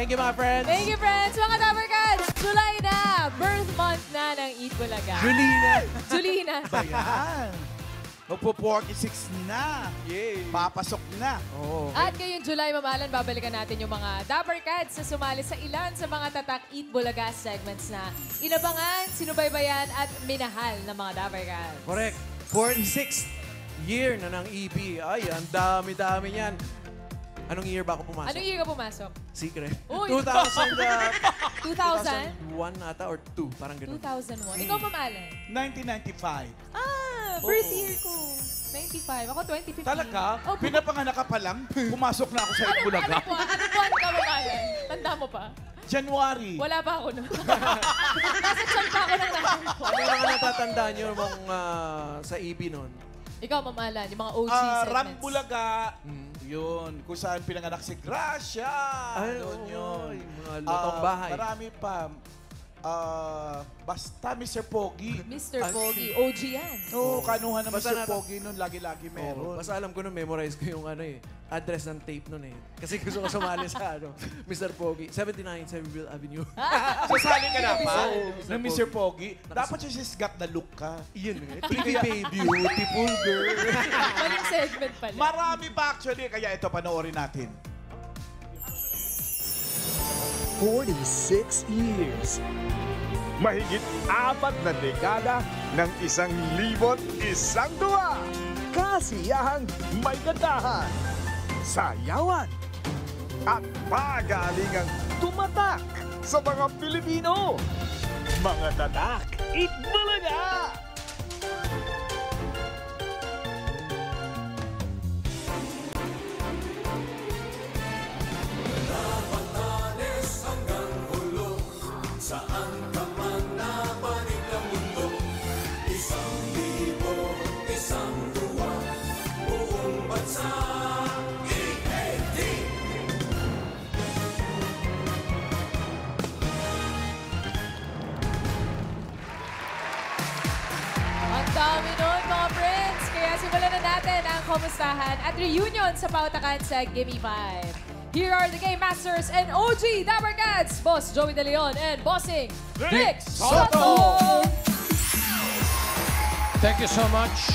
Thank you, mga friends. Thank you, friends. Mga Dapper Cats, July na. Birth month na ng Eat Bulaga. Julina. Julina. Bayan. Magpo-46 na. Yay. Papasok na. Oh, At ngayong July, mamahalan, babalikan natin yung mga Dapper Cats na sumali sa ilan sa mga tatak Eat Bulaga segments na inabangan, sinubaybayan at minahal ng mga Dapper Cats. correct. 46th year na ng EB. Ay, ang dami-dami niyan. Anong year ba ako pumasok? Anong year ka pumasok? Secret. Uy. 2000, 2000? 2001 ata or 2. Parang ganun. 2001. Ikaw, mamahalan? 1995. Birth year ko. 95. Ako, 2015. Talaga? Opo. Pinapanganak ka pa lang, pumasok na ako sa Itbulaga. Ano buwan ka, mamahalan? Tanda mo pa? January. Wala pa ako nun. Nasa tiyan pa ako ng nanay ko. Ano lang ang natatandaan nyo sa EB noon? Ikaw, mamahalan, yung mga OG segments. Rambulaga. Yun. Kung saan pinanganak si Gracia. Ay, Doon yun. yung mga lutong bahay. Marami pa. Basta Mr. Pogi. Mr. Pogi, OG yan. Oo, kanuhan ng Basta Mr. Pogi nun. Lagi-lagi meron. Basta alam ko nun, memorize ko yung address ng tape nun eh. Kasi gusto ko sumali sa Mr. Pogi. 79 Seville Avenue. Sasali ka na pa? Oo, Ng Mr. Pogi. Dapat yung she's got the look ka. Yun eh. TV baby, beautiful girl. Maling segment pala. Marami pa actually. Kaya ito, panoorin natin. 46 years. Mahigit 4 na dekada ng 1,001 Kasiyahang may gandahan, sayawan, at pagalingang tumatak sa mga Pilipino. Mga tatak, Itbulaga! Ang dami nun, mga friends. Kaya simulan na natin ang kumustahan at reunion sa pautakan sa Gimme 5. Here are the Game Masters and OG Dapper Cats, Boss Joey De Leon and Bossing Rick Soto! Thank you so much.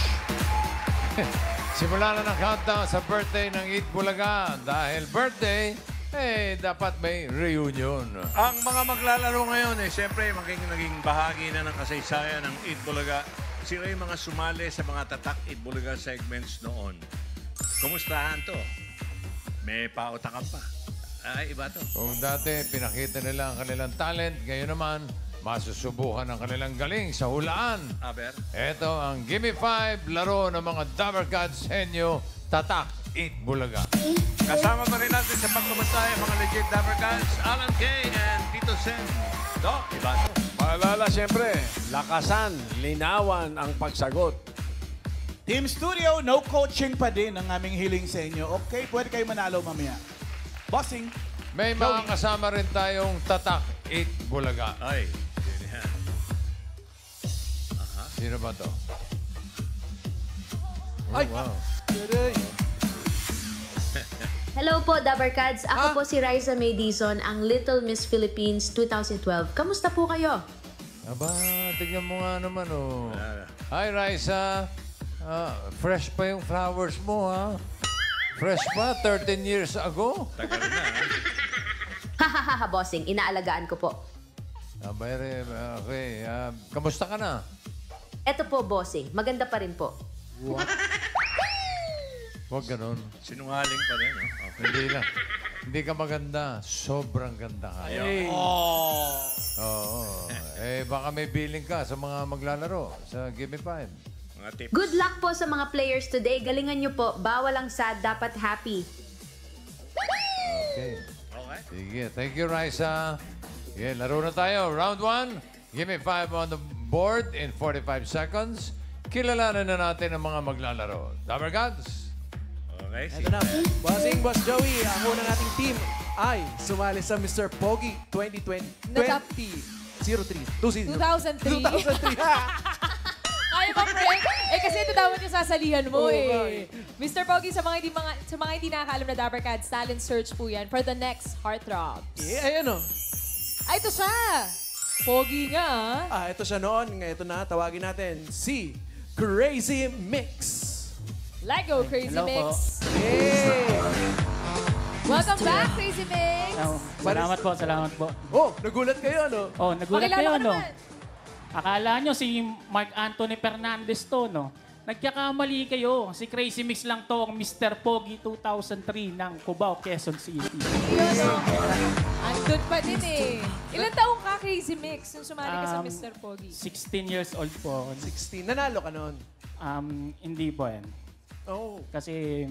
Simula na ng countdown sa birthday ng Eat Bulaga. Dahil birthday, dapat may reunion. Ang mga maglalaro ngayon, siyempre, naging bahagi na ng kasaysayan ng Eat Bulaga. Sila yung mga sumali sa mga tatak Eat Bulaga segments noon. Kumustahan to? May pautakan pa. Ay, iba to. Kung dati pinakita nila ang kanilang talent, ngayon naman, masusubukan ang kanilang galing sa hulaan. Aber? Ito ang Gimme 5, laro ng mga Dapper Cats Henyo, Tatak, Eat Bulaga. Kasama pa rin natin sa pagkamatay ang mga legit Dapper Cats, Alan Kay and Tito Sen. Doc, iba to. Paalala siyempre, lakasan, linawan ang pagsagot. Team Studio, no coaching pa din ang aming hiling sa inyo. Okay, pwede kayo manalo mamaya. Bossing. May mga kasama rin tayong Tatak, Eat Bulaga. Ay, yun yan. Sino ba to? Ay! Wow. Hello po, Dapper Cats. Ako po si Riza May Dizon, ang Little Miss Philippines 2012. Kamusta po kayo? Aba, tignan mo nga naman, oh. Hi, Raisa. Fresh pa yung flowers mo, ha? Fresh pa, 13 years ago. Tagal na, ha? Hahaha, bossing. Inaalagaan ko po. Okay. Kamusta ka na? Eto po, bossing. Maganda pa rin po. Huwag ganun. Sinungaling pa rin, no? Okay. Hindi lang. Hindi ka maganda. Sobrang ganda ka. Hey. Oo. Baka may billing ka sa mga maglalaro sa Gimme 5. Mga tips. Good luck po sa mga players today. Galingan nyo po. Bawal ang sad, dapat happy. Okay. Okay. Sige. Thank you, Raisa. Sige, laro na tayo. Round 1. Gimme 5 on the board in 45 seconds. Kilalanan na natin ang mga maglalaro. Dapper Cats. Okay, Ito na. Bossing, Boss Joey. Ang una nating team ay sumali sa Mr. Pogi 2020. Natap- 2003. 2003. 2003. Kaya kayo, Kapren. Kasi ito dapat yung sasalihan mo Oo, eh. Mr. Pogi, sa mga hindi nakakaalam na Dabber Cats, talent search po yan for the next Heartthrobs. Ayan o. Ay, ito siya. Pogi nga, Ito siya noon. Ngayon, ito na. Tawagin natin si Crazy Mix. Lego Crazy Hello Mix. Yay! Welcome back, Crazy Mix. Salamat po. Oh, nagulat kayo, no? Oh, nagulat Pakilala kayo, ka no? naman. Akala nyo si Mark Anthony Fernandez to, no? Nagkakamali kayo. Si Crazy Mix lang to, ang Mr. Pogi 2003 ng Cubao, Quezon City. Yun, no? Andun pa din eh. Ilan taong ka, Crazy Mix, nung sumali ka sa Mr. Pogi? 16 years old po. 16. Nanalo ka noon. Hindi po yan. Oh. Kasi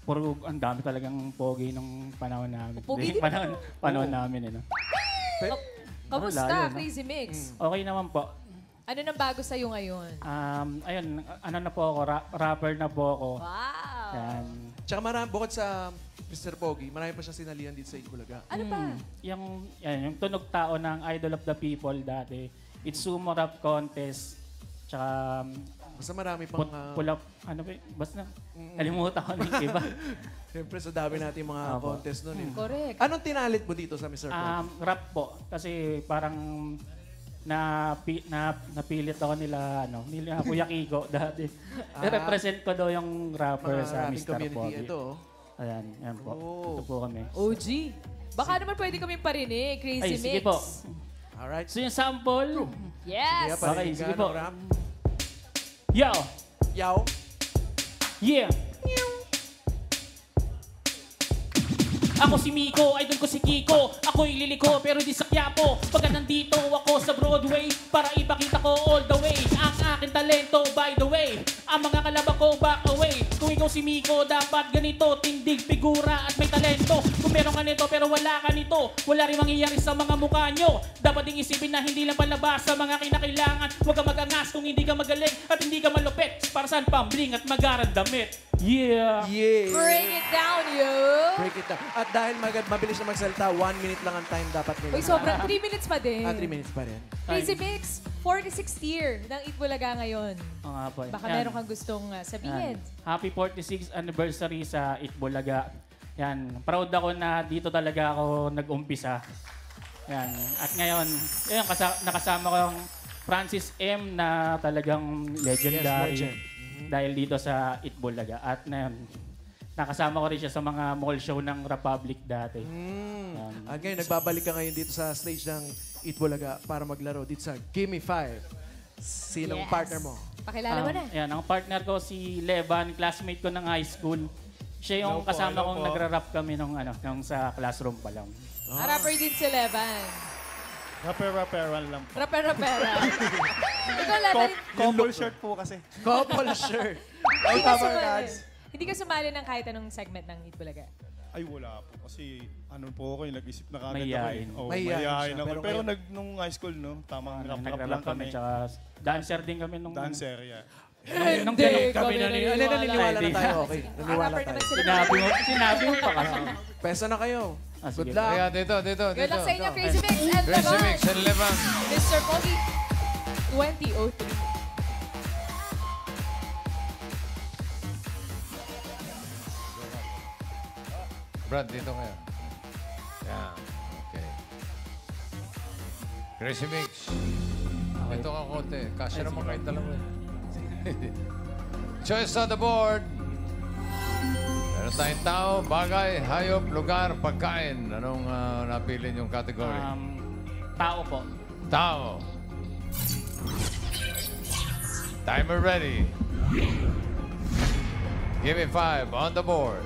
puro ang dami talagang pogi nung panahon namin. Pogi din panahon namin, no? Kamusta, layo, no? Crazy Mix? Okay naman po. Ano nang bago sa'yo ngayon? Ayun, ano na po ako, rapper na po ako. Wow! Yan. Tsaka marami, bukod sa Mr. Pogi, marami pa siya sinalihan dito sa Itbulaga. Ano pa? Yung tunog tao ng Idol of the People dati. It's Sumo Rap Contest. Tsaka Basta marami pang... pull-up, ano ba, basta kalimutan ko ng iba. Siyempre, sa dami natin mga contest noon. Eh. Correct. Anong tinalit mo dito sa Mr. Pogi? Rap po. Kasi parang napilit ako nila Kuya Kiko dati. Represent ko daw yung rapper sa ating Mr. community. Pogi. Ito. Ayan po. Oh. Ito po kami. OG. Baka naman pwede kami parinig, Crazy Mix. Sige po. Alright. So yung sample. Yes! Okay, sige po. Rap. Yo! Yaw. Yeah! Ako si Miko, idol ko si Kiko. Ako'y liliko pero di sa Quiapo. Pagka nandito ako sa Broadway, para ipakita ko all the way ang aking talento, by the way. Ang mga kalaban ko back away. Kung ikaw si Miko, dapat ganito. Tindig, figura at may talento. Kung meron ka nito pero wala ka nito, wala rin mangyayari sa mga mukha nyo. Dapat ding isipin na hindi lang palabas sa mga kinakailangan. Huwag ka mag-angas kung hindi ka magaling at hindi ka malupit. Para saan pambling at magarandamit. Yeah! Yeah. Bring it down, yo! Break it down. At dahil mabilis na magsalita, 1 minute lang ang time dapat nila. Uy, sobrang 3 minutes pa din. 3 minutes pa rin. Crazy Mix, 46th year ng Itbulaga ngayon. Oo nga po. Baka Yan. meron kang gustong sabihin. Yan. Happy 46th anniversary sa Itbulaga. Yan. Proud ako na dito talaga ako nag-umpisa. Yan. At ngayon, yan, nakasama ko yung Francis M. na talagang legendary. Yes, legend. Dahil dito sa Itbulaga. At ngayon, nakasama ko rin siya sa mga mall show ng Republic dati. At ngayon, nagbabalik ka ngayon dito sa stage ng Itbulaga para maglaro dito sa Gimme 5. Sinong Yes. partner mo? Pakilala mo na. Yan, ang partner ko si Levan, classmate ko ng high school. Siya yung kasama kong nagra-rap kami nung sa classroom pa lang. Rapper din si Levan. Rapper-rapperan lang po. Rapper-rappera. Ikaw, Levan, Couple shirt po kasi. Couple shirt. hindi ka sumali. Hindi ka sumali ng kahit anong segment ng Itbulaga. Ay, wala po. Kasi ano po ako, nag-isip na kagad Mahihain. ako. Oh, Mahihain mahihain siya, ako. pero Pero ngayon- nung high school, no, tamang rap-rap lang Nagra-rap kami, kami. tsaka dancer din kami nung... Dancer, yeah. Nung Hindi kami Naniniwala na tayo. Okay, naniniwala Rapper tayo. naman sila. Sinabi mo pa kasi. Pesa na kayo. Sige. Good luck. Kaya dito. Good luck sa inyo, Crazy Mix and Crazy Levan. Mix and Levan. Mr. Pogi, 2003. Brad, dito kayo. Yan. Okay. Crazy Mix. Ito ka konti. Kasya naman kayo dalawa. Choice on the board. Meron tayong tao, bagay, hayop, lugar, pagkain. Anong napili niyong category? Tao po. Tao. Timer ready. Give me 5 on the board.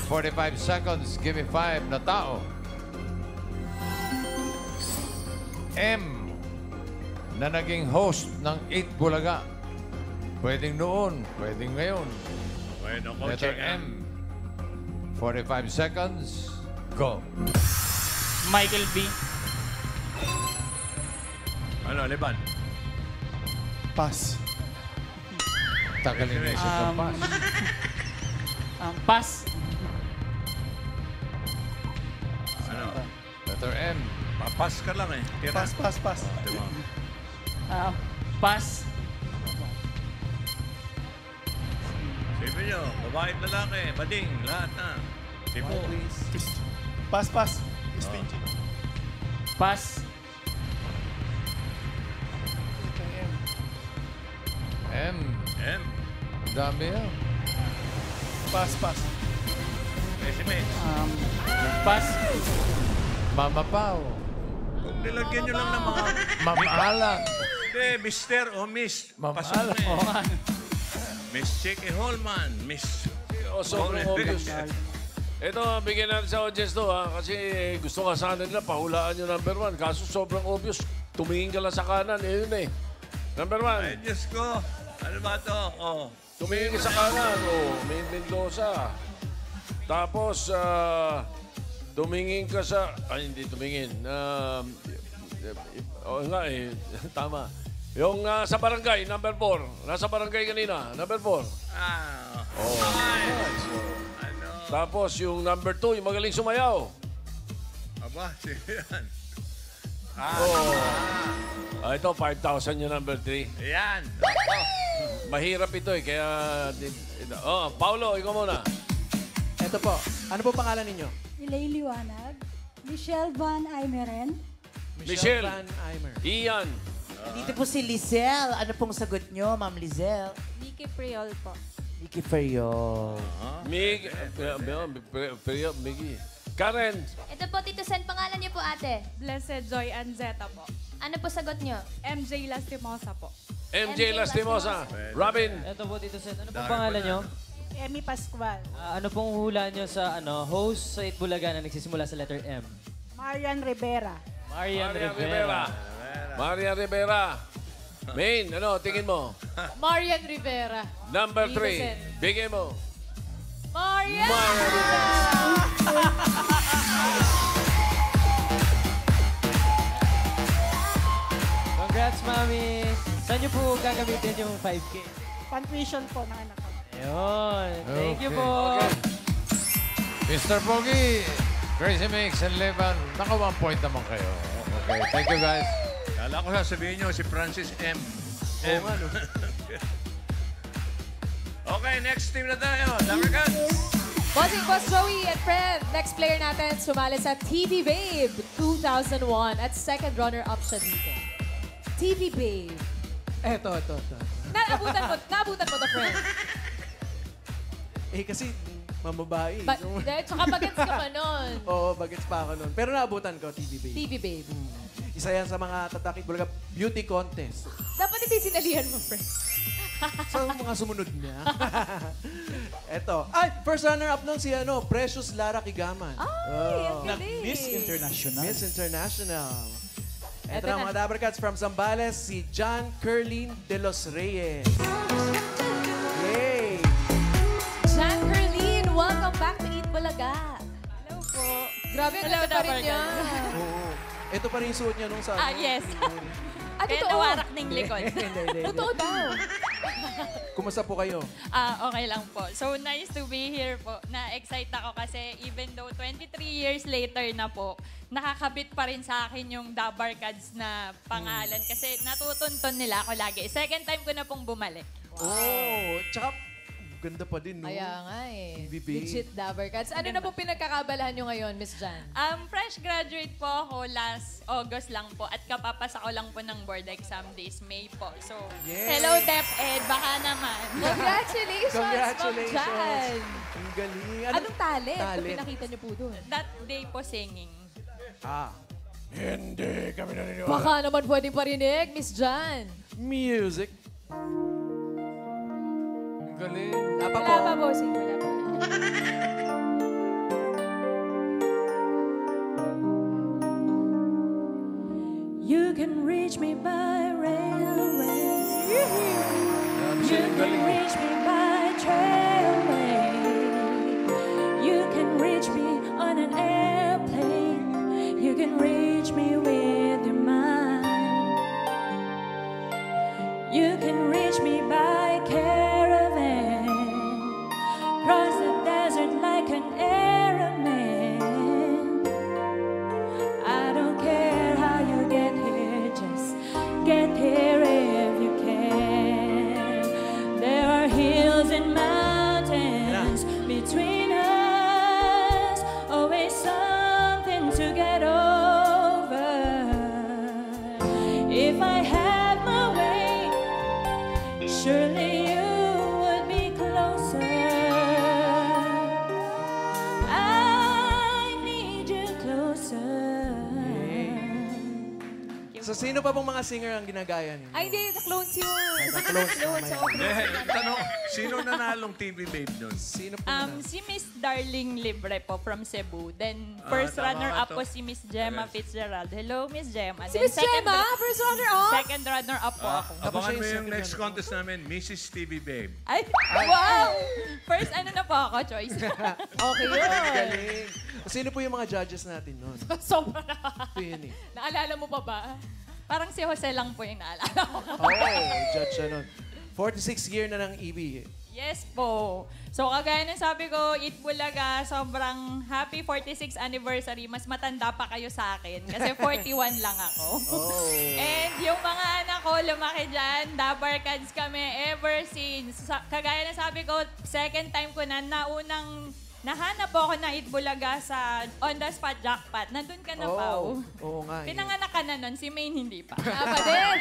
45 seconds. Give me 5 na tao. M na naging host ng 8 Bulaga. Pwedeng noon, pwedeng ngayon. Bueno, Letter coaching. M. 45 seconds. Go. Michael B. Ano, Levan? Pass. Tagal yung isip ng pass. Pass. Ano? Letter M. Papas ka lang eh. Tira. Pass. Diba? Pass. Sabi nyo, babae at lalaki, bading, lahat na. Tipo. Pass. Stingy. Pass. M. M. Dami yan. Pass. Resume. Pass. Mama Pao. Kung nilagyan nyo lang ng mga... Mamahalan. Hindi, Mr. o Miss. Mamahalan. Pasok na eh. Miss Chicky Holman. Miss... Sobrang obvious. Ito, bigyan natin sa audience to, ha? Kasi gusto ka sana nila, pahulaan yung number 1. Kaso sobrang obvious. Tumingin ka lang sa kanan, yun eh. Number 1. Ay, Diyos ko. Ano ba ito? Oh. Tumingin ka sa kanan, Main Mendoza. Tapos, tumingin ka sa... Ay, hindi tumingin. Nga eh, tama. Yung sa barangay, number 4. Nasa barangay kanina, number 4. Ay. Ano? Tapos yung number 2, yung magaling sumayaw. Aba, sino yan? Ito, 5,000 yung number 3. Ayan. Mahirap ito eh, kaya... Paulo, ikaw muna. Ito po. Ano po pangalan ninyo? Ilay Liwanag. Michelle Van Aymeren. Michelle. Van Aimer. Ian. Dito po si Lizelle. Ano pong sagot nyo, Ma'am Lizelle? Nikki Priol po. Nikki Ferriol. Miggy. Karen. Ito po, Tito Sen, pangalan niyo po, ate? Blessed Joy Anzeta po. Ano po sagot niyo? MJ Lastimosa po. MJ Lastimosa. Robin. Ito po, Tito Sen. Ano pong pangalan nyo? Emmy Pascual. Ano pong hula nyo sa host sa Itbulaga na nagsisimula sa letter M? Marian Rivera. Marian Rivera. Marian Rivera. Main, tingin mo? Marian Rivera. Number Tito 3. Sen. Bigay mo. Marian! Congrats, Mami! Saan nyo po gagamitin yung 5K? Pan-tuition po ng anak ko. Ayun. Thank you po. Mr. Pogi, Crazy Mix, and Levan, naka 1 point naman kayo. Okay, thank you guys. Kala ko sasabihin nyo si Francis M. M. Okay, next team na tayo. Dapper Cats. Bossing Boss Joey and friend, next player natin sumali sa TV Babe 2001 at second runner-up siya dito. TV Babe. Ito. Naabutan mo to, friend. Kasi mamabae. Tsaka bagets ka pa nun. Oo, bagets pa ako nun. Pero naabutan ko, TV Babe. TV Babe. Isa yan sa mga tatakit bulaga beauty contest. Dapat hindi sinalihan mo, friend. Sa mga sumunod niya. Eto. Ay, first runner-up nun si Precious Lara Kigaman. Ay, ang galing. Miss International. Miss International. Ito Eto na na. mga Dapper Cats from Zambales, si John Curlin de los Reyes. Yay! John Curlin, welcome back to Eat Bulaga. Hello po. Grabe, ang ganda pa rin niya. Oo. Ito pa rin yung suot niya nung sa... Yes. Kaya Totoo? nawarak ng likod. Hindi. Totoo daw. Kumusta po kayo? Okay lang po. So, nice to be here po. Na-excite ako kasi even though 23 years later na po, nakakabit pa rin sa akin yung Dabar Cats na pangalan kasi natutunton nila ako lagi. Second time ko na pong bumalik. Oh, tsaka ganda pa din, no? Kaya nga eh. BB. Legit Dabber Cats. Ano na po pinagkakabalahan nyo ngayon, Miss Jan? Fresh graduate po ako last August lang po at kapapasa ko lang po ng board exam this May po. So, Yay! hello DepEd, baka naman. Congratulations, Congratulations. Ma'am Jan! Ang galing. Anong talent? Talent. Kung pinakita nyo po doon? That day po singing. Hindi kami naniniwala. Baka naman pwedeng parinig, Miss Jan. Music. Ang galing. Wala pa, bossing. Wala pa. You can reach me by railway. You can reach me by trailway. You can reach me on an airplane. You can reach me with your mind. You can reach me by caravan. Cross the desert like an airman. I don't care how you get here, just get here you So, po. sino pa pong mga singer ang ginagaya niyo? Ay, hindi. The-clones yun. The-clones. The-clones. Tanong, sino nanalong TV Babe nun? Sino po Si Miss Darling Libre po from Cebu. Then, Ah, first tama runner-up nga po to. si Miss Gemma Yes. Fitzgerald. Hello, Miss Gemma. Si Miss Gemma, first runner-up? Second runner-up po ako. Abangan mo yung next contest namin, Mrs. TV Babe. Ay, wow! First ano na po ako, choice. Okay yun. Galing. Sino po yung mga judges natin noon? Sobra na. Pini. Naalala mo pa ba? Parang si Jose lang po yung naalala ko. Judge siya nun. 46 year na ng EB. Yes po. So, kagaya ng sabi ko, Eat Bulaga, sobrang happy 46th anniversary. Mas matanda pa kayo sa akin kasi 41 lang ako. And yung mga anak ko, lumaki dyan, Dabarkads kami ever since. Kagaya ng sabi ko, second time ko na naunang nahanap po ako na Eat Bulaga sa on the spot jackpot. Nandun ka na, Pao. Oo nga. Pinanganak ka na nun, si Maine hindi pa. Pa din.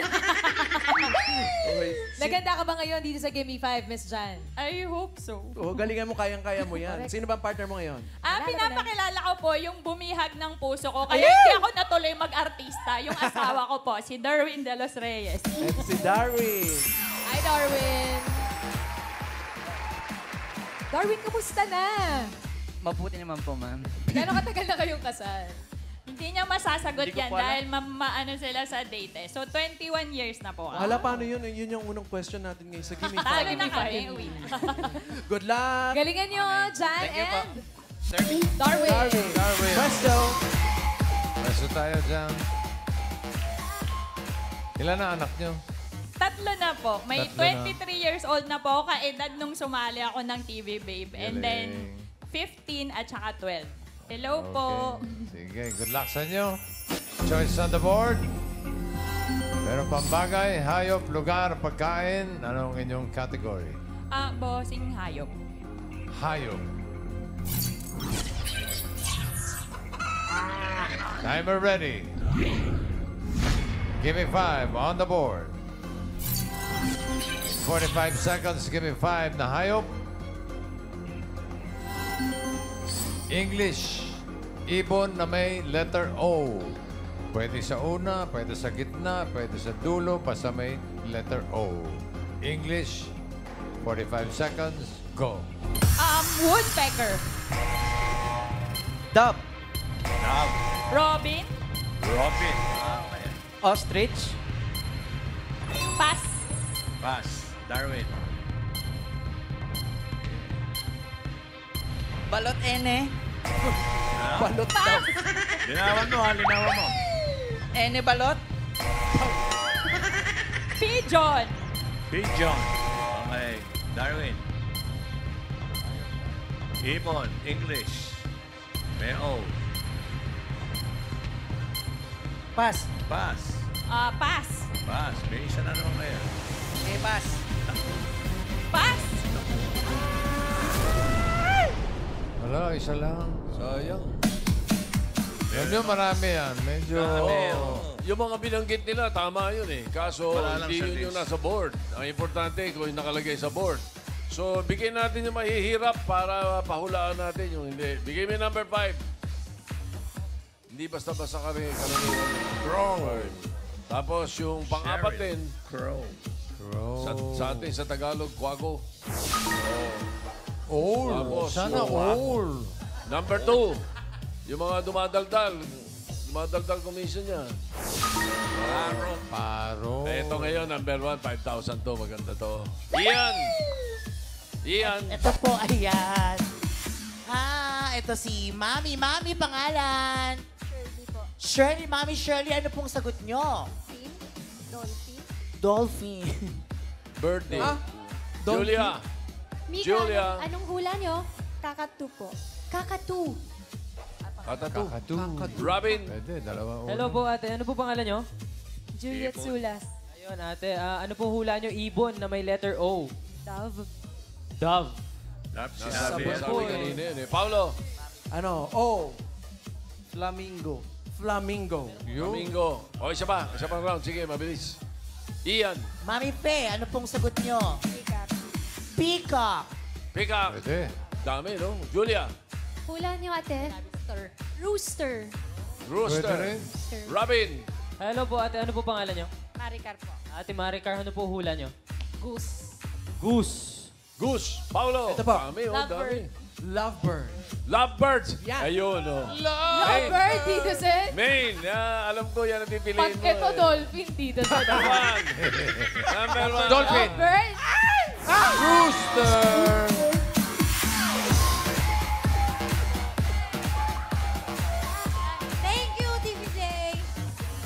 Naganda ka ba ngayon dito sa Gimme 5, Miss Jan? I hope so. Galingan mo, kayang-kaya mo yan. Sino ba ang partner mo ngayon? Pinapakilala ko po yung bumihag ng puso ko. Kaya hindi ako natuloy mag-artista. Yung asawa ko po, si Darwin De Los Reyes. Ito si Darwin. Hi, Darwin. Darwin, kamusta na? Mabuti naman po, ma'am. Gano'ng katagal na kayong kasal? Hindi niya masasagot Hindi ko yan po alam. dahil maano sila sa date eh. So, 21 years na po. Hala, paano yun? Yun yung unang question natin ngayon sa Gimme Talo 5. na kami. Uwi. Good luck! Galingan nyo, Jan Thank you po. and Darwin. Darwin. Presto! Presto tayo dyan. Ilan na anak nyo? Tatlo na po. May Tatlo na. 23 years old na po ako kaedad nung sumali ako ng TV Babe. And then, 15 at saka 12. Hello po. Sige, good luck sa inyo. Choice on the board. Meron pang bagay, hayop, lugar, pagkain. Anong inyong category? Bossing hayop. Hayop. Timer ready. Give me 5 on the board. 45 seconds, give me 5 na hayop. English, ibon na may letter O. Pwede sa una, pwede sa gitna, pwede sa dulo, basta may letter O. English, 45 seconds, go. Woodpecker. Dove. Robin. Robin. Ostrich. Pass. Pass. Darwin. Balot ene. Balot daw. Linawan mo ha, linawan mo. Ene balot. Pigeon. Pigeon. Okay. Darwin. Ibon. English. May O. Pass. Pass. Pass. Pass. May isa na naman ngayon. Pass. Pass. Wala, isa lang. Sayang. Alam nyo, marami yan. Medyo... Yung mga binanggit nila, tama yun eh. Kaso, Wala lang hindi sa yun yung list. nasa board. Ang importante, kung yung nakalagay sa board. So, bigyan natin yung mahihirap para pahulaan natin yung hindi. Bigay mo yung number 5. Hindi basta-basta kami Crow. Tapos yung pang-apat din, Crow. sa atin sa Tagalog, Kwago. All. Tapos Sana yung, all. Number 2, yung mga dumadaldal. Dumadaldal commission niya. Paro. Ito ngayon, number 1, 5,000 to. Maganda to. Ian! Ian! Ito po, ayan. Ito si Mami. Mami, pangalan. Shirley, Mami Shirley, ano pong sagot nyo? Dolphin. Dolphin. Birthday. Dolphin? Julia. Mika, Julia. anong hula nyo? Kakatu po. Kakatu. Kakatu. Robin. Pwede, dalawa ulo. Hello po, ate. Ano po pangalan nyo? Juliet Ibon. Sulas. Ayun, ate. Ano pong hula nyo? Ibon na may letter O. Dove. Dove. Sabi po eh. kanina yun eh. Paulo. Ano? O. Flamingo. Flamingo. Domingo. O, isa pa. Isa pang round. Sige, mabilis. Ian. Mami Fe, ano pong sagot nyo? Peacock. Peacock. Peacock. Pwede. Dami, no? Julia. Hula nyo, ate? Rooster. Rooster. Pwede rin. Robin. Hello po, ate. Ano po pangalan nyo? Maricar po. Ate Maricar, ano po hula nyo? Goose. Goose. Goose. Paulo. Ito po. Dami, Lovebird. dami. Lovebird. Lovebirds. Yan. Ayun, oh. Lovebird, Tito Sen. Main. Alam ko yan ang pipiliin Pag mo. ito, dolphin, Tito Sen. Number one. Number one. Dolphin. Lovebird. Rooster. Thank you, TVJ.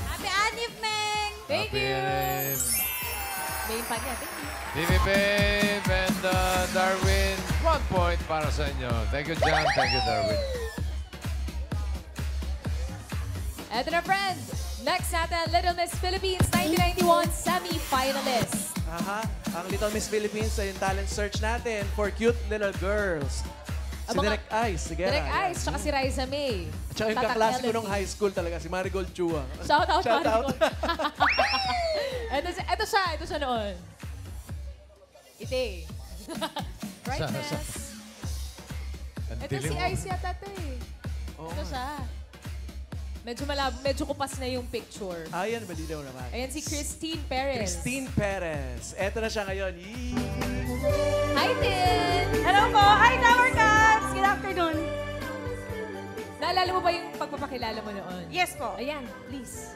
Happy Anif, Meng. Thank you. Pirin. Main pa niya, thank you. Bibi Babe and Darwin, 1 point para sa inyo. Thank you, John. Thank you, Darwin. Eto na, friend. Next natin, Little Miss Philippines 1991 semi-finalist. Aha, ang Little Miss Philippines ay yung talent search natin for cute little girls. Si Direk Ice, sige. Direk Ice, tsaka si Riza May. At saka yung Tatak kaklase ko Melody. nung high school talaga, si Marigold Chua. Shout out, Shout out. Marigold. ito siya noon. Ite. Brightness. Ito si Ice yata ito eh. Ito siya. Medyo malabo, medyo kupas na yung picture. Ayan, malinaw naman. Ayan si Christine Perez. Christine Perez. Eto na siya ngayon. Hi, Tin! Hello po. Hi, Tower Cats. Good afternoon. Naalala mo ba yung pagpapakilala mo noon? Yes po. Ayan, please.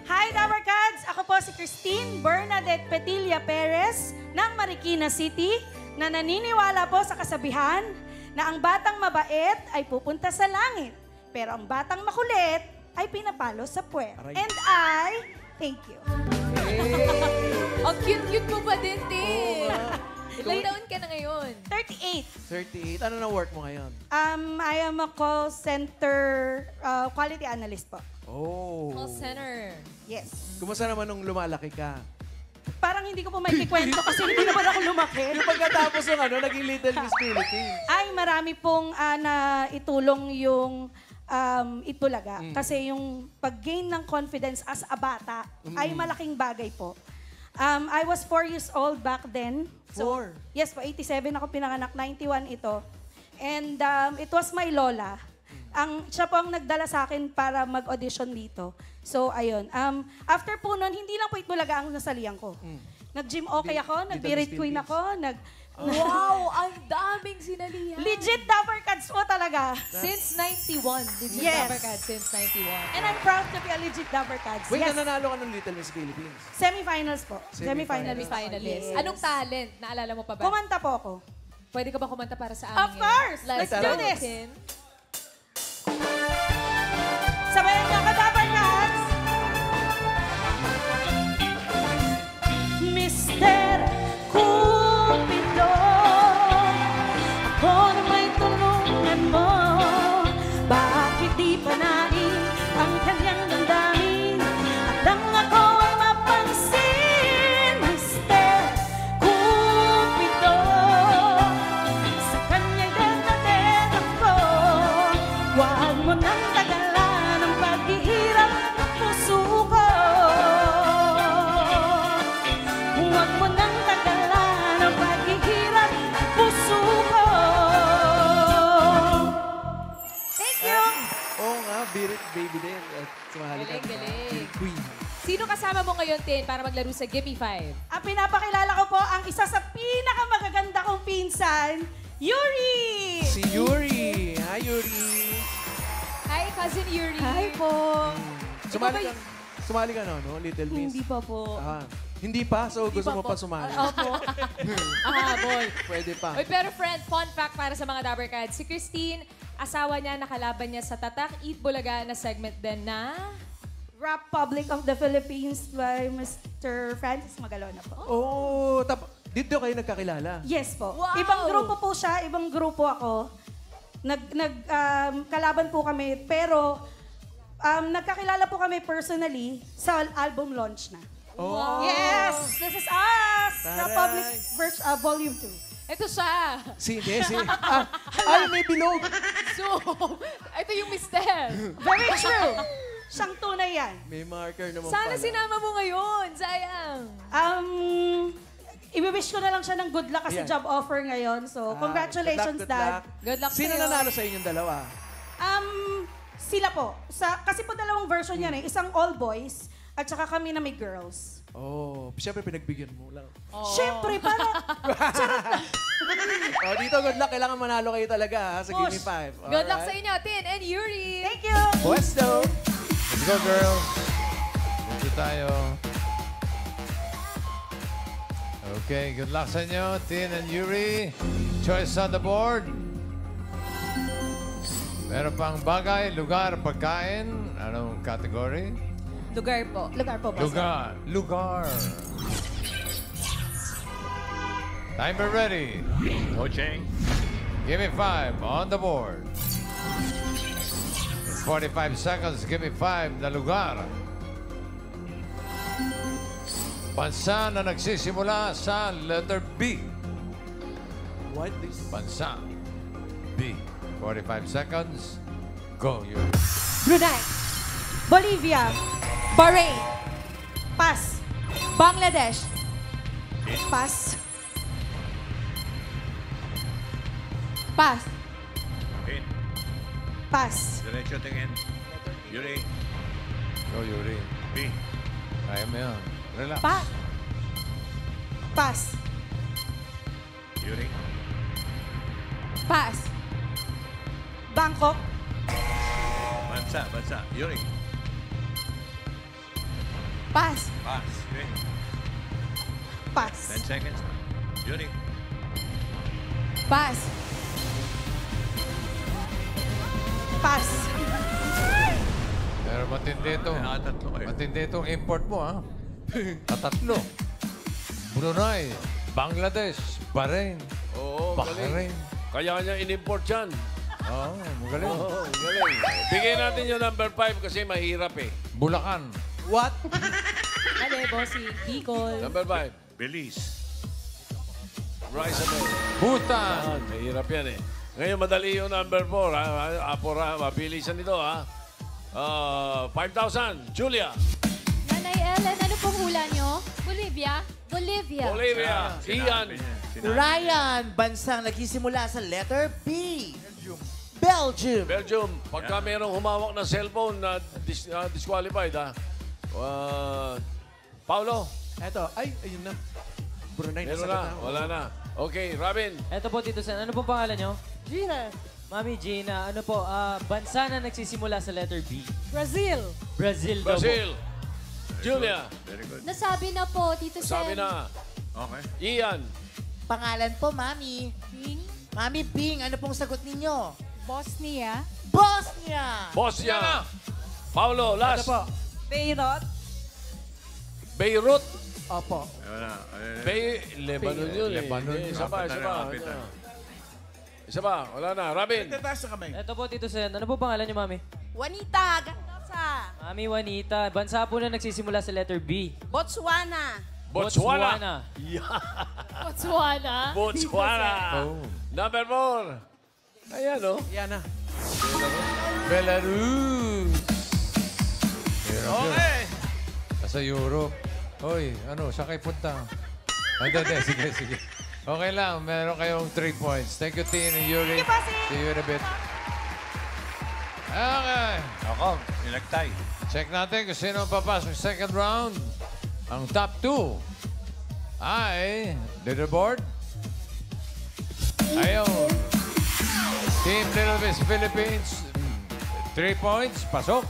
Hi, Tower Cats. Ako po si Christine Bernadette Petilla Perez ng Marikina City na naniniwala po sa kasabihan na ang batang mabait ay pupunta sa langit, pero ang batang makulit ay pinapalo sa puwet. And I, thank you. Ang cute-cute mo ba din, Tin? Ilang taon ka na ngayon? 38. 38. Ano na work mo ngayon? I am a call center quality analyst po. Oh. Call center. Yes. Kumusta naman nung lumalaki ka? Parang hindi ko po may kikwento kasi hindi naman ako lumaki. Yung pagkatapos ng naging Little Miss Philippines. Ay, marami pong na itulong yung Itbulaga. Kasi yung pag-gain ng confidence as a bata ay malaking bagay po. I was 4 years old back then. So, 4? Yes po, 87 ako pinanganak, 91 ito. And it was my lola. Siya po ang nagdala sa akin para mag-audition dito. So, ayun. After po nun, hindi lang po Itbulaga ang nasalihan ko. Nag-gym okay ako, nag-Birit Queen ako, Wow! Ang daming sinalihan. Legit Dapper Cats po talaga. Since 91. Legit Yes. Dapper Cats since 91. And I'm proud to be a legit Dapper Cats. Wait, Yes. nanalo ka ng Little Miss Philippines? Semi-finals po. Semi-finals. Finalist. Yes. Anong talent? Naalala mo pa ba? Kumanta po ako. Pwede ka ba kumanta para sa amin? Of course! Let's Let's do go. this! Sabayan niyo ka, Dapper Cats! Mr. Cupido, ako na may tulungan mo. Bakit di panain ang kanyang damdamin at ang ako ay mapansin? Mr. Cupido, sa kanya'y detaden ako. Huwag mo nang tagalan ang paghihirap ng puso ko. Huwag mo nang tagalan ang paghihirap ng puso ko. Thank you! Oo nga, Birit Baby din. At sumahali ka. Galing. Queen. Sino kasama mo ngayon, Tin, para maglaro sa Gimme 5? Ang pinapakilala ko po ang isa sa pinakamagaganda kong pinsan, Yuri! Si Yuri. Hi, Yuri. Hi, Cousin Yuri. Hi po! Sumali ka no, Little Miss? Hindi pa po. Hindi pa? So gusto pa mo po. pa sumali? Opo. Habol. Pwede pa. Oy, pero friend, fun fact para sa mga Dabber Cats. Si Christine, asawa niya, nakalaban niya sa Tatak Itbulaga na segment din na... Republic of the Philippines by Mr. Francis Magalona po. Oh, dito kayo nagkakilala? Yes po. Wow! Ibang grupo po siya, ibang grupo ako. Kalaban po kami, pero nagkakilala po kami personally sa album launch na. Oh. Yes! This is us! Taray! Republic Volume 2. Ito siya. Desi. Ay, may bilog. So, ito yung mister. Very true. Siyang tunay yan. May marker naman Sana pala. sinama mo ngayon. Sayang. I-wish ko na lang siya ng good luck kasi Ayan. job offer ngayon. So, congratulations, good Dad. luck. Good luck Sino sa'yo. nanalo sa inyong dalawa? Sila po. Kasi po dalawang version yan eh. Isang all boys at saka kami na may girls. Oh, siyempre pinagbigyan mo lang. Siyempre, para... Oh, dito, good luck. Kailangan manalo kayo talaga ha, sa Gimme 5. Good luck sa inyo, Tin and Yuri. Thank you. Puesto. Let's go, girls. Dito tayo. Okay, good luck sa inyo, Tin and Yuri. Choice on the board. Meron pang bagay, lugar, pagkain. Anong category? Lugar po. Lugar po, boss. Lugar. Lugar. Timer ready. Coaching. Give me 5 on the board. In 45 seconds, give me 5 na lugar. Bansa na nagsisimula sa letter B. What is... Bansa. B. 45 seconds. Go, you. Brunei. Bolivia. Bahrain. Pass. Bangladesh. Pass. Pass. Pin. Pass. Diretso tingin. Yuri. Go, Yuri. B. Kaya mo yan. Relax. Pass. Pass. Yuri. Pass. Bangkok. Bansa. Yuri. Pass. Pass. Okay. Pass. 10 seconds. Yuri. Pass. Pass. Pero matindi ito. Tatlo kayo. Matindi itong import mo, ha? Tatlo. Brunei, Bangladesh, Bahrain, Oo, galing. Bahrain. Kaya niya in-import yan. Oo, magaling. Oo, galing. Bigyan natin yung number 5 kasi mahirap eh. Bulacan. What? Mali, bossy. Bicol. Number 5. Belize. Rice Amel. Bhutan. Mahirap yan eh. Ngayon, madali yung number 4, ha? Apora, mabilisan nito, ha? 5,000. Julia. Nanay Ellen, ano pong hula nyo? Bolivia. Bolivia. Bolivia. Ian. Ryan, bansang nagsisimula sa letter B. Belgium. Belgium. Pagka merong humawak ng cellphone na disqualified, ha? Paulo. Eto. Ay, ayun na. Brunei. Meron nasagot na. Wala na. Okay, Robin. Eto po, Tito Sen. Ano pong pangalan nyo? Gina. Mami Gina, ano po, bansa na nagsisimula sa letter B. Brazil. Brazil daw po. Brazil. Julia. Very good. Nasabi na po, Tito Sen. Sabi na. Okay. Ian. Pangalan po, Mami. Ping. Mami Ping, ano pong sagot ninyo? Bosnia. Bosnia. Bosnia. Paulo, last. Ito po. Beirut. Beirut. Opo. Wala. Lebanon yun eh. Lebanon. Isa pa. Isa pa. Wala na. Robin. Tataas na kamay. Eto po, Tito Sen. Ano po pangalan nyo, Mami? Juanita. Gandosa. Mami Juanita, bansa po na nagsisimula sa letter B. Botswana. Botswana. Botswana. Botswana. Oh. Number 4. Ayan, oh. Yan na. Belarus. Hirap yun. Okay. Nasa Europe. Hoy, ano, saan kayo punta? Hindi. Sige. Okay lang, meron kayong 3 points. Thank you, Tin and Yuri. See you in a bit. Okay. Ako, nilagtay. Check natin kung sino ang papasok sa second round. Ang top 2 ay leaderboard. Ayun. Team Little Miss Philippines, 3 points, pasok.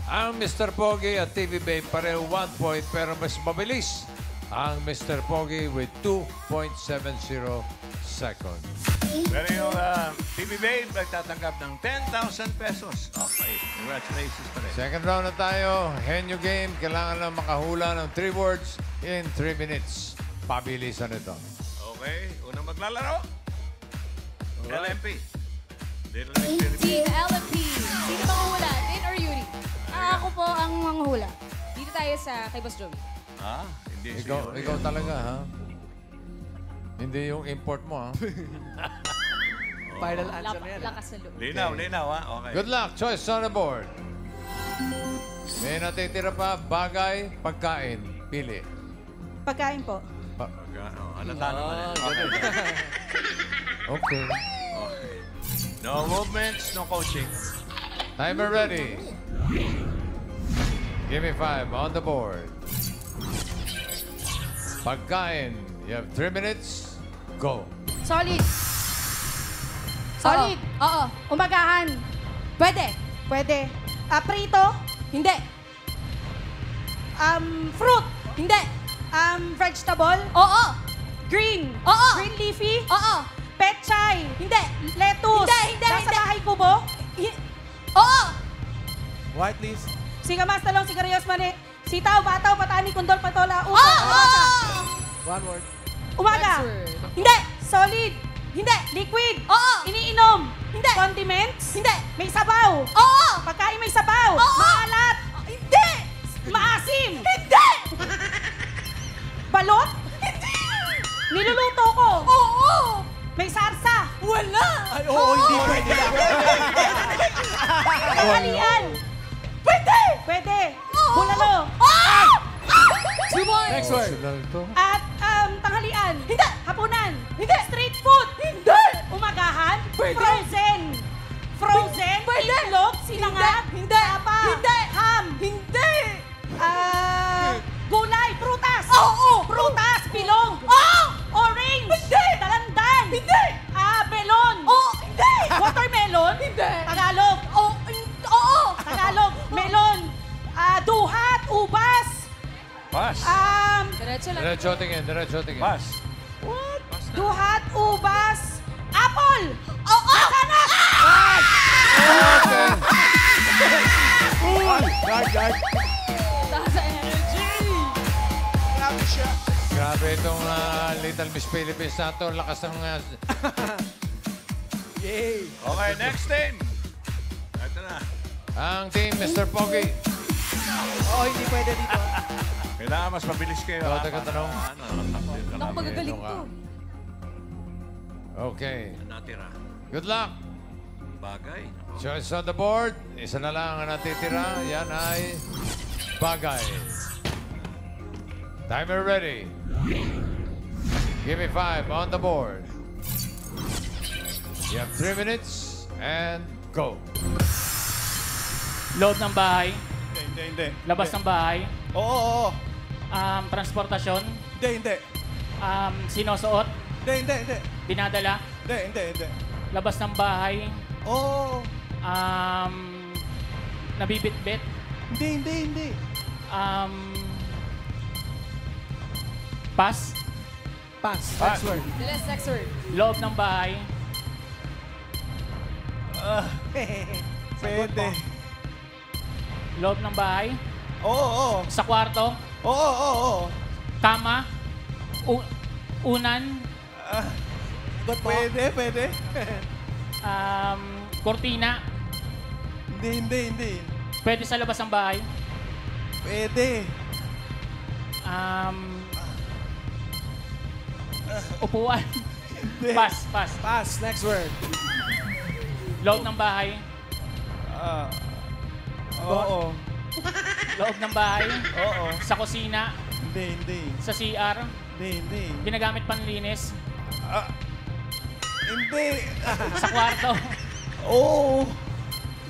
Ang Mr. Pogi at TV Babe pareho 1 point pero mas mabilis ang Mr. Pogi with 2.70 seconds. Pero yung TV Babe nagtatanggap ng 10,000 pesos. Okay. Congratulations pa rin. Second round na tayo. Henyo game. Kailangan lang makahula ng 3 words in 3 minutes. Pabilisan ito. Okay. Unang maglalaro. LMP. Little Miss Team Philippines. LMP. Sino bang hula? Tin or Yuri? Ako po ang manghula. Dito tayo sa kay Boss Joey. Hindi si Yuri. Ikaw talaga, ha? Hindi yung import mo, ha? Final answer na yan. Lakas na loob. Linaw, ha? Okay. Good luck. Choice on the board. May natitira pa. Bagay, pagkain. Pili. Pagkain po. Halata naman yan. Okay. Okay. No movements, no coaching. Timer ready. Give me 5 on the board. Pagkain. You have 3 minutes. Go. Solid. Solid. Oo. Umagahan. Pwede. Pwede. Prito. Hindi. Fruit. Hindi. Vegetable. Oo. Green. Oo. Green leafy. Oo. Petchay. Hindi. Lettuce. Hindi. Nasa bahay kubo. Oo. White leaves. Sigamas, talong, sigarios, mani. Sitaw, bataw, patani, kundol, patola, upo, Oo. One word. Umaga. Next word. Hindi. Solid. Hindi. Liquid. Oo. Iniinom. Hindi. Condiments. Hindi. May sabaw. Oo. Pagkain may sabaw. Oo. Maalat. Hindi. Maasim. Hindi. Balot. Hindi. Niluluto ko. Oo. May sarsa. Wala. Ay, oo, hindi pwede na. Tanghalian. Pwede. Pwede. Bulalo. Oo. 2 more. Next word. Optional to. At tanghalian. Hindi. Hapunan. Hindi. Street food. Hindi. Umagahan. Pwede. Frozen. Frozen. Pwede. Itlog. Sinangag. Hindi. Tapa. Hindi. Ham. Hindi. Gulay. Prutas. Oo. Prutas. Pilong. Oo. Orange. Hindi. Dalandan. Hindi. Melon. Oo. Hindi. Watermelon. Hindi. Tagalog. Oo. Tagalog. Melon. Duhat. Ubas. Pass. Diretso lang. Diretso tingin. Diretso tingin. Pass. Duhat. Ubas. Apple. Oo. Sana. Guard. Taas sa energy. Grabe siya. Grabe itong Little Miss Philippines na ito. Lakas ng... Yay. Okay, next team. Ito na. ang team Mr. Pogi. Oo, hindi pwede dito. Kailangan mas mabilis kayo. Ikaw, taga-tanong. Ako magagaling to. Okay. Natira. Good luck. Bagay. Choice on the board. Isa na lang ang natitira. Yan ay bagay. Timer ready. Give me 5 on the board. You have 3 minutes and go. Loob ng bahay. Hindi. Labas ng bahay. Oo. Transportasyon. Hindi. Sinusuot. Hindi. Dinadala. Hindi. Labas ng bahay. Oo. Nabibitbit. Hindi. Pass. Next word. Next word. Loob ng bahay. Pwede. Loob ng bahay. Oo. Sa kwarto. Oo. Kama. Unan. Pwede. Kortina. Hindi. Pwede sa labas ng bahay. Pwede. Upuan. Pass. Next word. Loob ng bahay. Oo. Loob ng bahay. Oo. Sa kusina. Hindi. Sa CR. Hindi. Ginagamit panlinis. Hindi. Sa kwarto. Oo.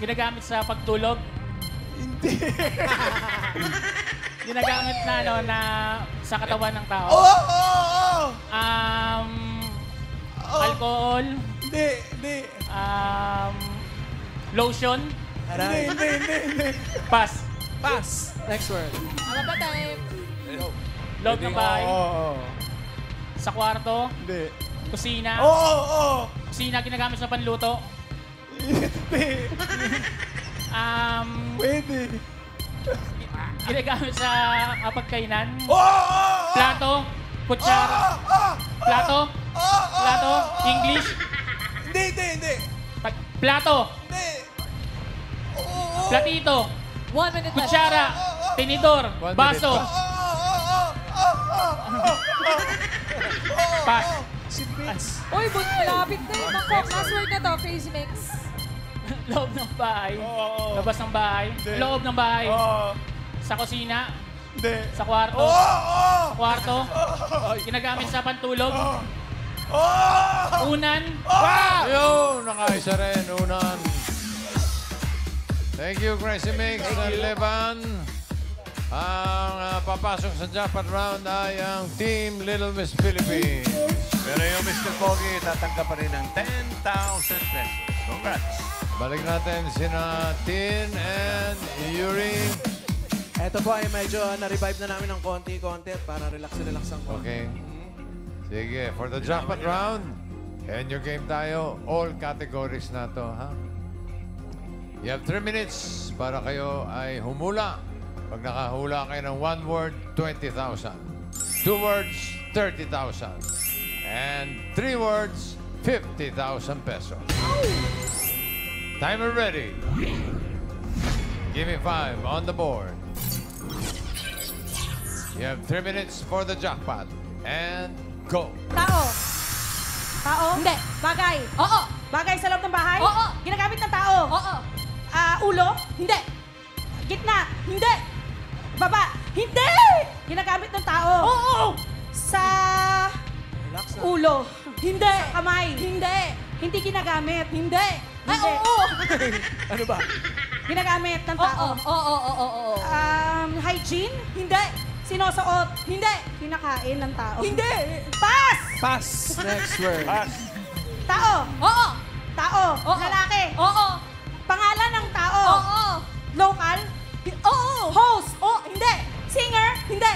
Ginagamit sa pagtulog. Hindi. Ginagamit na sa katawan ng tao. Oo. Alcohol. Hindi. Lotion. Hindi. Pass. Next word. Ano ba time? Loob ng bahay. Oo. Sa kwarto. Hindi. Kusina. Oo. Kusina ginagamit sa panluto. Hindi. Pwede. Ginagamit sa pagkainan. Oo. Plato. Kutsara. Plato. English. Hindi. Plato. Hindi. Platito. 1 minute left. Kutsara. Tinidor. Baso. Pass. Uy, malapit na yun. Last word na to, Crazy Mix. Loob ng bahay. Labas ng bahay. Loob ng bahay. Sa kusina. Hindi. Sa kwarto. Sa kwarto. Ginagamit sa pantulog. Unan. Yun, nakaisa rin. Unan. Thank you, Crazy Mix. 11. Ang papasok sa jackpot round ay ang Team Little Miss Philippines. Pero yung Mr. Pogi, tatanggap pa rin ng 10,000 pesos. Congrats! Balik natin sina Tin and Yuri. Ito po ay medyo na-revive na namin ng konti-konti para relax ang konti. Okay. Sige, for the jackpot round, and your game tayo, all categories na to, ha? You have 3 minutes para kayo ay humula. Pag nakahula kayo ng 1 word, 20,000. 2 words, 30,000. And 3 words, 50,000 pesos. Timer ready. Give me 5 on the board. You have 3 minutes for the jackpot. And go. Tao. Tao? Hindi. Bagay? Oo. Bagay sa loob ng bahay? Oo. Ginagamit ng tao? Oo. Ulo? Hindi. Gitna? Hindi. Baba? Hindi! Ginagamit ng tao? Oo. Sa Relax na. ulo? Hindi. Sa kamay? Hindi. Hindi ginagamit? Hindi. Ay, Hindi. oo. Ano ba? Ginagamit ng tao? Oo. Hygiene? Hindi. Sinusuot? Hindi. Kinakain ng tao? Hindi. Pass! Pass. Next word. Pass! Tao? Oo. Tao? Oo. Lalaki? Oo. Pangalan ng tao? Oo. Local? Oo. Host? Oo. Hindi. Singer? Hindi.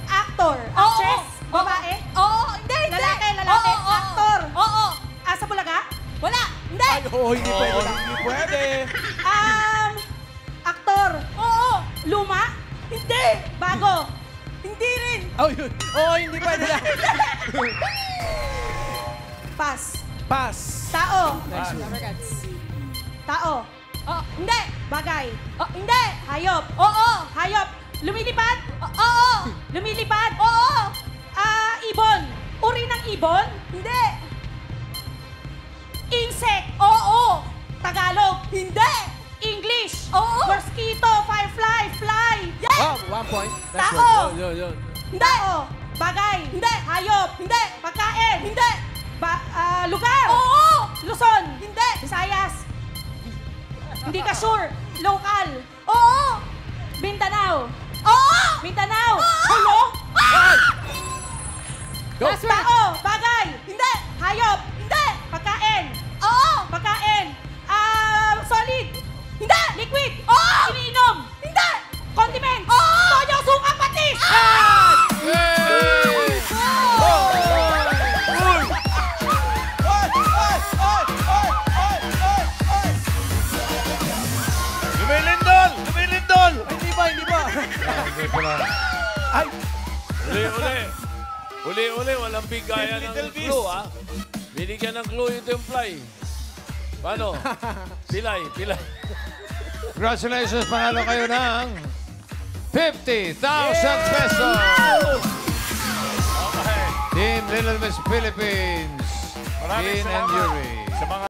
Actor? Oo. Actress? Babae? Oo. Hindi. Lalaki? Oo. Actor? Oo. Sa Bulaga? Wala. Hindi. Ay, oo, hindi pwede. Hindi pwede. Aktor? Oo. Luma? Hindi. Bago? Hindi rin. Oh, yun. Oo, hindi pwede na. Pass. Pass. Tao? Next word. Tao? Oh, hindi. Bagay? Oh, hindi. Hayop? Oo. Hayop? Lumilipad? Oo. Lumilipad? Oo. Ibon? Uri ng ibon? Hindi. Insect? Oo. Tagalog? Hindi. English? Oo. Mosquito? Firefly? Fly? Yes. Oh, 1 point. Next Tao? word. Yun. Hindi. Tao? Bagay? Hindi. Hayop? Hindi. Pagkain? Hindi. Lugar? Oo. Luzon? Hindi. Visayas? Hindi ka sure? Local? Oo. Mindanao? Oo. Mindanao? Oo. Hulo? Go. Tao? Bagay? Hindi. Hayop? Hindi. Pagkain? Oo. Pagkain? Solid? Hindi. Liquid? Oo. Iniinom? Hindi. Condiments? Oo. Toyo, suka, patis? Lumilindol! Lumilindol! Ay, hindi ba? Hindi pala. Ay, Uli-uli, walang bigayan ng Little clue, ha? Binigyan ng clue yung Templay. Paano? Pilay. Congratulations, panalo kayo ng 50,000 pesos. Okay. Team Little Miss Philippines. Maraming Tin and salamat Yuri. sa mga